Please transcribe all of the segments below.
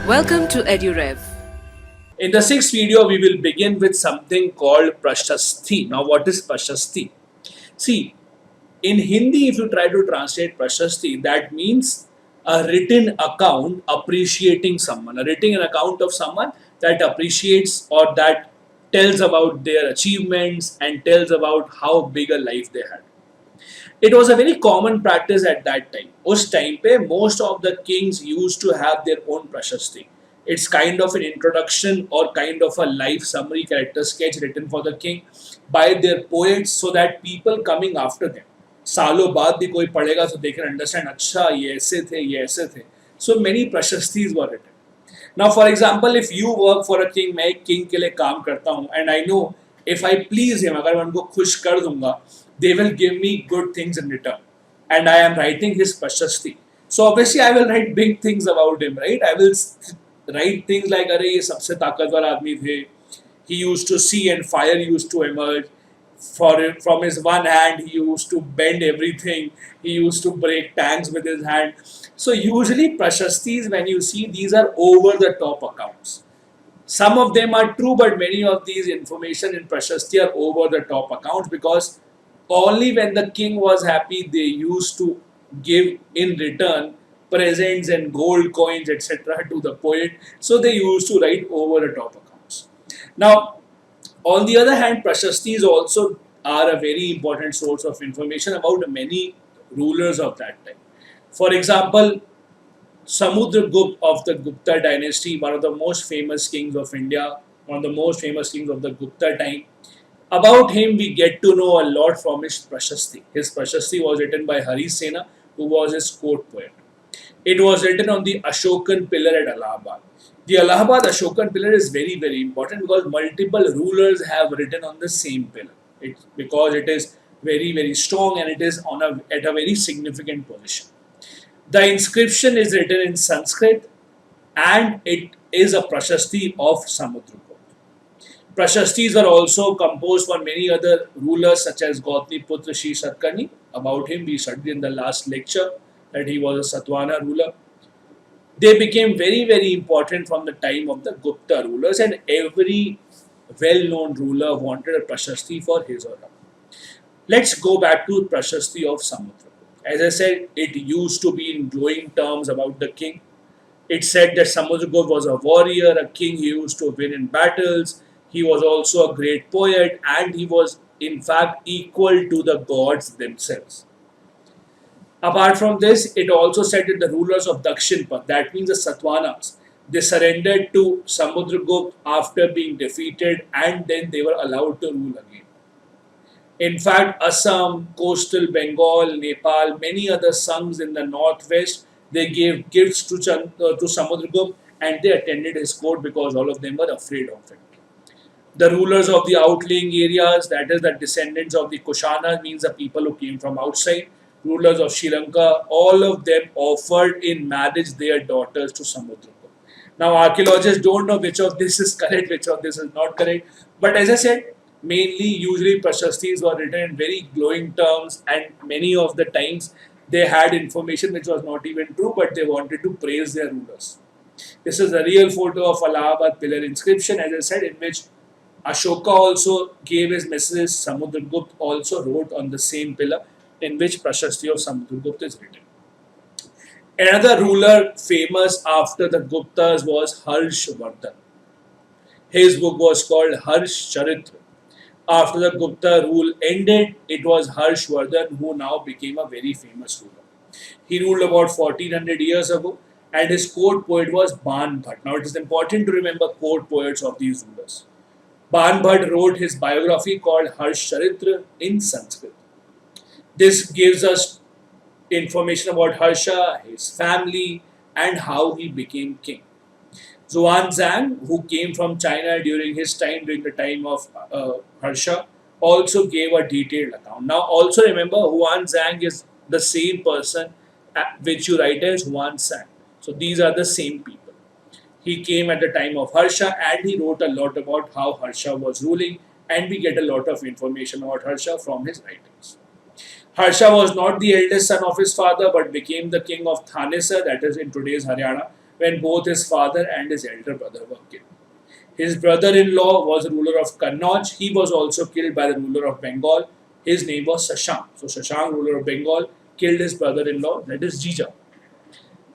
Welcome to EduRev. In the sixth video, we will begin with something called Prashasti. Now, what is Prashasti? See, in Hindi, if you try to translate Prashasti, that means a written account appreciating someone, a written account of someone that appreciates or that tells about their achievements and tells about how big a life they had. It was a very common practice at that time. Us time pe most of the kings used to have their own prashasti. It's kind of an introduction or kind of a life summary character sketch written for the king by their poets so that people coming after them सालों बाद भी कोई पढ़ेगा तो they can understand अच्छा ये ऐसे थे. So many prashastis were written. Now, for example, if you work for a king, मैं एक king के लिए काम करता हूँ and I know if I please him, अगर मैं उनको खुश कर दूंगा, they will give me good things in return. And I am writing his prashasti. So obviously I will write big things about him, right? I will write things like अरे ये सबसे ताकतवर आदमी थे. He used to see and fire used to emerge. From his one hand, he used to bend everything. He used to break tanks with his hand. So usually prashastis, when you see, these are over the top accounts. Some of them are true, but many of these information in prashasti are over the top accounts because only when the king was happy they used to give in return presents and gold coins etc. to the poet. So they used to write over the top accounts. Now, on the other hand, prashastis also are a very important source of information about many rulers of that time. For example, Samudragupta of the Gupta dynasty, one of the most famous kings of India, one of the most famous kings of the Gupta time. About him, we get to know a lot from his Prashasti. His Prashasti was written by Hari Sena, who was his court poet. It was written on the Ashokan pillar at Allahabad. The Allahabad Ashokan pillar is very, very important because multiple rulers have written on the same pillar. Because it is very, very strong and it is at a very significant position. The inscription is written in Sanskrit and it is a Prashasti of Samudragupta. Prashastis are also composed for many other rulers such as Gautami Putra Shri Satkarni. About him we studied in the last lecture that he was a Satavahana ruler. They became very, very important from the time of the Gupta rulers and every well-known ruler wanted a Prashasti for his or her. Let's go back to Prashasti of Samudragupta. As I said, it used to be in glowing terms about the king. It said that Samudragupta was a warrior, a king. He used to win in battles. He was also a great poet and he was in fact equal to the gods themselves. Apart from this, it also said that the rulers of Dakshinpad, that means the Satavahanas, they surrendered to Samudragupta after being defeated and then they were allowed to rule again. In fact, Assam, coastal Bengal, Nepal, many other Sanghs in the northwest, they gave gifts to Samudragupta and they attended his court because all of them were afraid of it. The rulers of the outlying areas, that is the descendants of the Kushanas, means the people who came from outside, rulers of Sri Lanka, all of them offered in marriage their daughters to Samudragupta. Now, archaeologists don't know which of this is correct, which of this is not correct. But as I said, mainly, usually Prashastis were written in very glowing terms, and many of the times they had information which was not even true, but they wanted to praise their rulers. This is a real photo of Allahabad pillar inscription, as I said, in which Ashoka also gave his messages. Samudragupta also wrote on the same pillar in which Prashasti of Samudragupta is written. Another ruler famous after the Guptas was Harshvardhan. His book was called Harsh Charitra. After the Gupta rule ended, it was Harshvardhan who now became a very famous ruler. He ruled about 1400 years ago and his court poet was Ban Bhat. Now it is important to remember court poets of these rulers. Ban Bhat wrote his biography called Harsh Charitra in Sanskrit. This gives us information about Harsha, his family, and how he became king. Xuanzang, who came from China during the time of Harsha, also gave a detailed account. Now, also remember, Xuanzang is the same person which you write as Xuanzang. So, these are the same people. He came at the time of Harsha and he wrote a lot about how Harsha was ruling, and we get a lot of information about Harsha from his writings. Harsha was not the eldest son of his father but became the king of Thanesar, that is in today's Haryana, when both his father and his elder brother were killed. His brother-in-law was ruler of Kannauj. He was also killed by the ruler of Bengal. His name was Shashank. So Shashank, ruler of Bengal, killed his brother-in-law, that is Jija.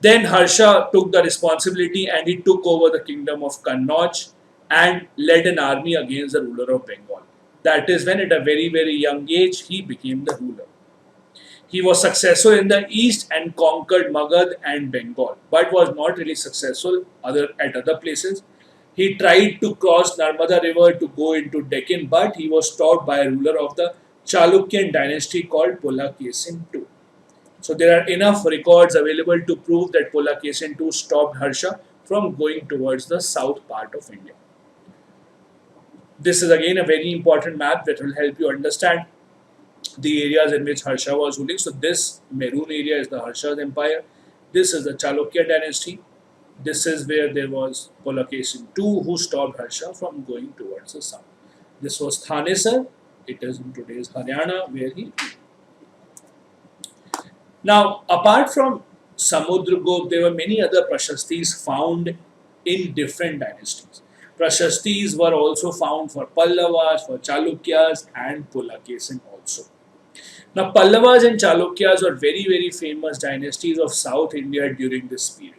Then Harsha took the responsibility and he took over the kingdom of Kannauj and led an army against the ruler of Bengal. That is when at a very, very young age he became the ruler. He was successful in the east and conquered Magad and Bengal, but was not really successful at other places. He tried to cross Narmada river to go into Deccan, but he was stopped by a ruler of the Chalukyan dynasty called Pulakesin II. So there are enough records available to prove that Pulakesin II stopped Harsha from going towards the south part of India. This is again a very important map that will help you understand the areas in which Harsha was ruling. So this maroon area is the Harsha's empire. This is the Chalukya dynasty. This is where there was Pulakesin II who stopped Harsha from going towards the south. This was Thanesar. It is in today's Haryana where he. Now, apart from Samudragupta, there were many other Prashastis found in different dynasties. Prashastis were also found for Pallavas, for Chalukyas, and Pulakesin also. Now, Pallavas and Chalukyas were very, very famous dynasties of South India during this period.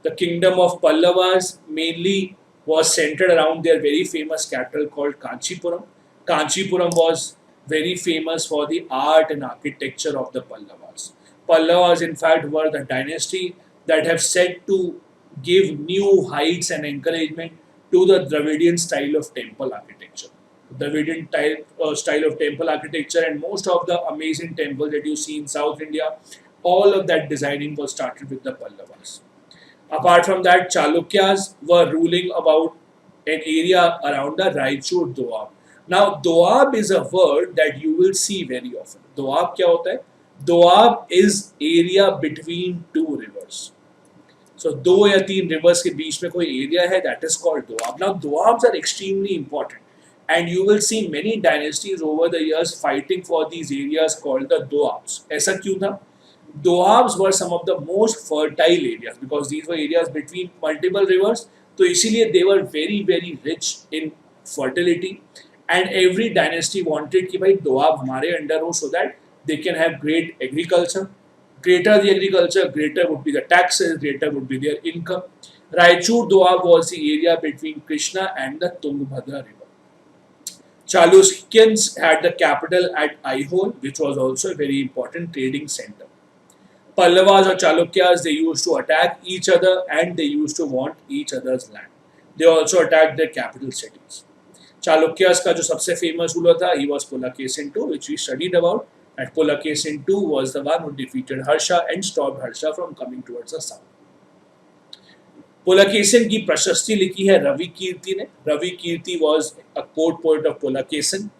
The kingdom of Pallavas mainly was centered around their very famous capital called Kanchipuram. Kanchipuram was very famous for the art and architecture of the Pallavas. Pallavas, in fact, were the dynasty that have said to give new heights and encouragement to the Dravidian style of temple architecture. Dravidian style of temple architecture, and most of the amazing temples that you see in South India, all of that designing was started with the Pallavas. Apart from that, Chalukyas were ruling about an area around the Raichur Doab. Now, Doab is a word that you will see very often. Doab क्या होता है? Doab is area between two rivers. So, दो या तीन rivers के बीच में कोई area है, that is called Doab. Now, Doabs are extremely important, and you will see many dynasties over the years fighting for these areas called the Doabs. ऐसा क्यों था? Doabs were some of the most fertile areas because these were areas between multiple rivers. So, इसीलिए they were very, very rich in fertility. And every dynasty wanted कि भाई दोआब हमारे under हो so that they can have great agriculture. Greater the agriculture, greater would be the taxes, greater would be their income. Raichur Doab was the area between Krishna and the Tungabhadra river. Chalukyans had the capital at Aihole, which was also a very important trading center. Pallavas or Chalukyas, they used to attack each other and they used to want each other's land. They also attacked their capital cities. Chalukyas का जो सबसे famous ruler था, he was Pulakesin II, which we studied about. And Pulakesin II was the one who defeated Harsha and stopped Harsha from coming towards the south. Pulakesin की प्रशस्ति लिखी है रवि कीर्ति ने. Ravi Kirti was a court poet of Pulakesin.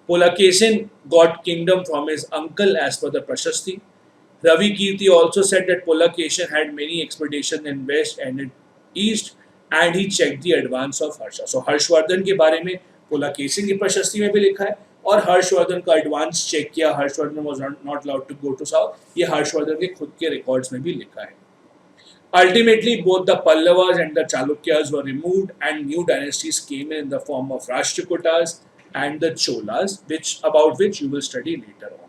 Pulakesin got kingdom from his uncle as per the प्रशस्ति. Ravi Kirti also said that Pulakesin had many expeditions in west and in east, and he checked the advance of Harsha. So Harshvardhan के बारे में Pulakesin की प्रशस्ति में भी लिखा है और हर्षवर्धन का एडवांस चेक किया. Harshvardhan was not allowed to go to south. ये हर्षवर्धन के खुद के रिकॉर्ड्स में भी लिखा है. Ultimately, both the Pallavas and the Chalukyas were removed, and new dynasties came in the form of Rashtrakutas and the Cholas, about which you will study later on.